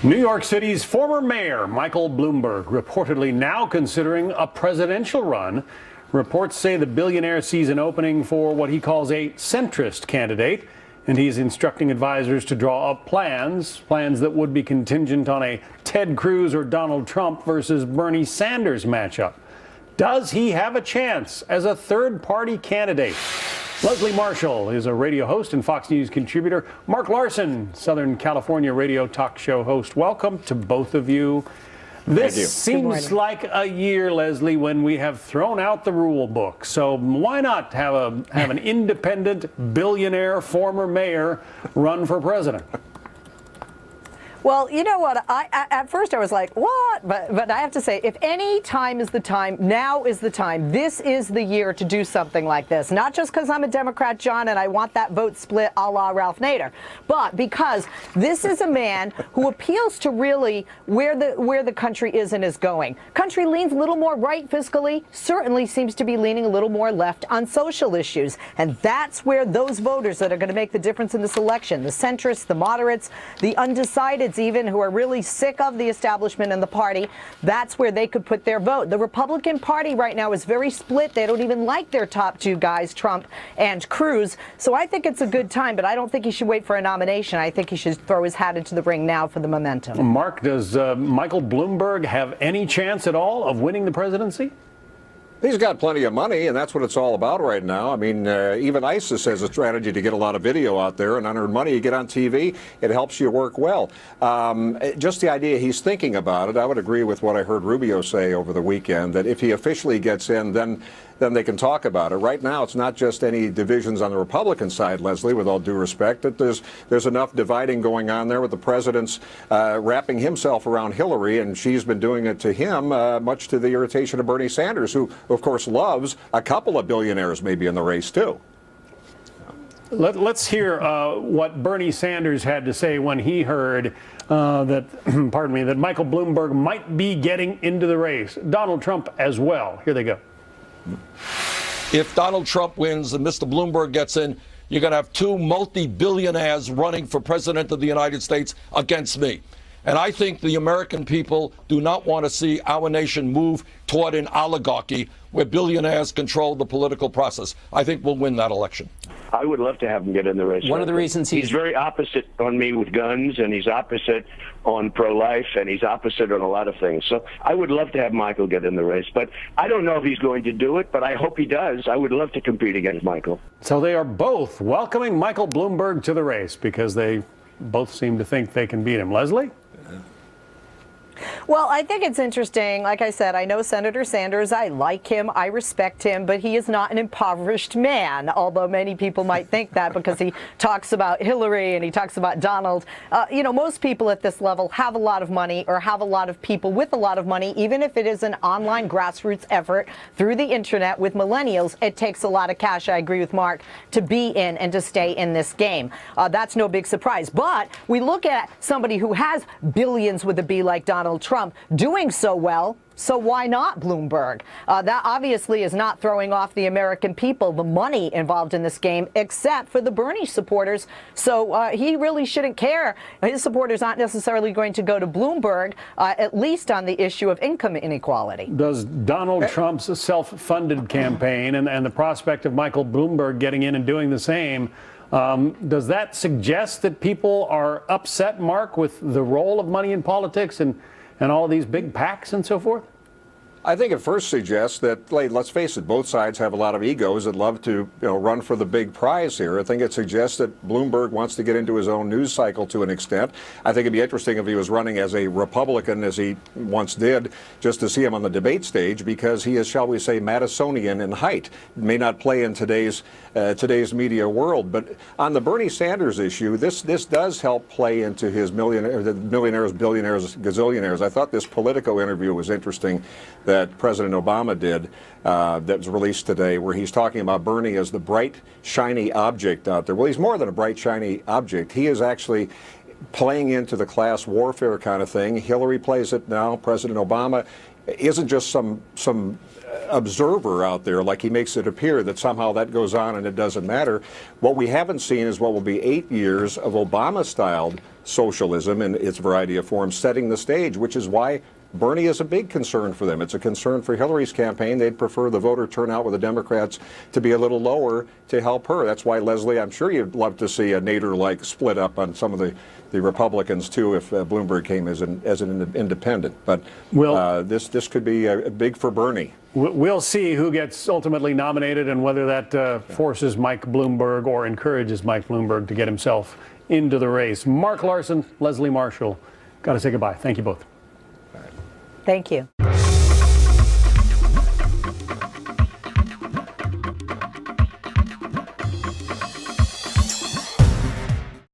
New York City's former mayor, Michael Bloomberg, reportedly now considering a presidential run. Reports say the billionaire sees an opening for what he calls a centrist candidate, and he's instructing advisors to draw up plans that would be contingent on a Ted Cruz or Donald Trump versus Bernie Sanders matchup. Does he have a chance as a third-party candidate? Leslie Marshall is a radio host and Fox News contributor. Mark Larson, Southern California radio talk show host. Welcome to both of you. This seems like a year, Leslie, when we have thrown out the rule book. So why not have an independent billionaire former mayor run for president? Well, you know what? At first I was like, what? But I have to say, if any time is the time, now is the time. This is the year to do something like this. Not just because I'm a Democrat, John, and I want that vote split a la Ralph Nader, but because this is a man who appeals to really where the country is and is going. Country leans a little more right fiscally, certainly seems to be leaning a little more left on social issues. And that's where those voters that are going to make the difference in this election, the centrists, the moderates, the undecideds even, who are really sick of the establishment and the party, that's where they could put their vote. The Republican Party right now is very split. They don't even like their top two guys, Trump and Cruz. So I think it's a good time, but I don't think he should wait for a nomination. I think he should throw his hat into the ring now for the momentum. Mark, does Michael Bloomberg have any chance at all of winning the presidency? He's got plenty of money, and that's what it's all about right now. I mean, even ISIS has a strategy to get a lot of video out there and unearned money. You get on TV, it helps you work well. Just the idea he's thinking about it, I would agree with what I heard Rubio say over the weekend, that if he officially gets in, then they can talk about it. Right now, it's not just any divisions on the Republican side, Leslie, with all due respect, that there's enough dividing going on there with the president's wrapping himself around Hillary, and she's been doing it to him, much to the irritation of Bernie Sanders, who, of course, loves a couple of billionaires maybe in the race, too. Let's hear what Bernie Sanders had to say when he heard that, pardon me, that Michael Bloomberg might be getting into the race. Donald Trump as well. Here they go. If Donald Trump wins and Mr. Bloomberg gets in, you're going to have two multi-billionaires running for president of the United States against me. And I think the American people do not want to see our nation move toward an oligarchy where billionaires control the political process. I think we'll win that election. I would love to have him get in the race. One of the reasons he's very opposite on me with guns, and he's opposite on pro-life, and he's opposite on a lot of things. So I would love to have Michael get in the race, but I don't know if he's going to do it, but I hope he does. I would love to compete against Michael. So they are both welcoming Michael Bloomberg to the race because they both seem to think they can beat him. Leslie? Well, I think it's interesting. Like I said, I know Senator Sanders. I like him. I respect him. But he is not an impoverished man, although many people might think that because he talks about Hillary and he talks about Donald. Most people at this level have a lot of money or have a lot of people with a lot of money, even if it is an online grassroots effort through the Internet with millennials. It takes a lot of cash, I agree with Mark, to be in and to stay in this game. That's no big surprise. But we look at somebody who has billions with a B like Donald Trump doing so well, so why not Bloomberg? That obviously is not throwing off the American people, the money involved in this game, except for the Bernie supporters. So he really shouldn't care. His supporters aren't necessarily going to go to Bloomberg, at least on the issue of income inequality. Does Donald Trump's self-funded campaign and the prospect of Michael Bloomberg getting in and doing the same, does that suggest that people are upset, Mark, with the role of money in politics and all of these big PACs and so forth? I think it first suggests that, let's face it, both sides have a lot of egos that love to run for the big prize here. I think it suggests that Bloomberg wants to get into his own news cycle to an extent. I think it'd be interesting if he was running as a Republican, as he once did, just to see him on the debate stage, because he is, shall we say, Madisonian in height. May not play in today's media world. But on the Bernie Sanders issue, this does help play into his millionaires, billionaires, gazillionaires. I thought this Politico interview was interesting that President Obama did that was released today, where he's talking about Bernie as the bright, shiny object out there. Well, he's more than a bright, shiny object. He is actually playing into the class warfare kind of thing. Hillary plays it now. President Obama isn't just some observer out there like he makes it appear that somehow that goes on and it doesn't matter. What we haven't seen is what will be 8 years of Obama-styled socialism in its variety of forms, setting the stage, which is why Bernie is a big concern for them. It's a concern for Hillary's campaign. They'd prefer the voter turnout with the Democrats to be a little lower to help her. That's why, Leslie, I'm sure you'd love to see a Nader-like split up on some of the Republicans, too, if Bloomberg came as an independent. But this could be big for Bernie. We'll see who gets ultimately nominated and whether that forces Mike Bloomberg or encourages Mike Bloomberg to get himself into the race. Mark Larson, Leslie Marshall, got to say goodbye. Thank you both. Thank you.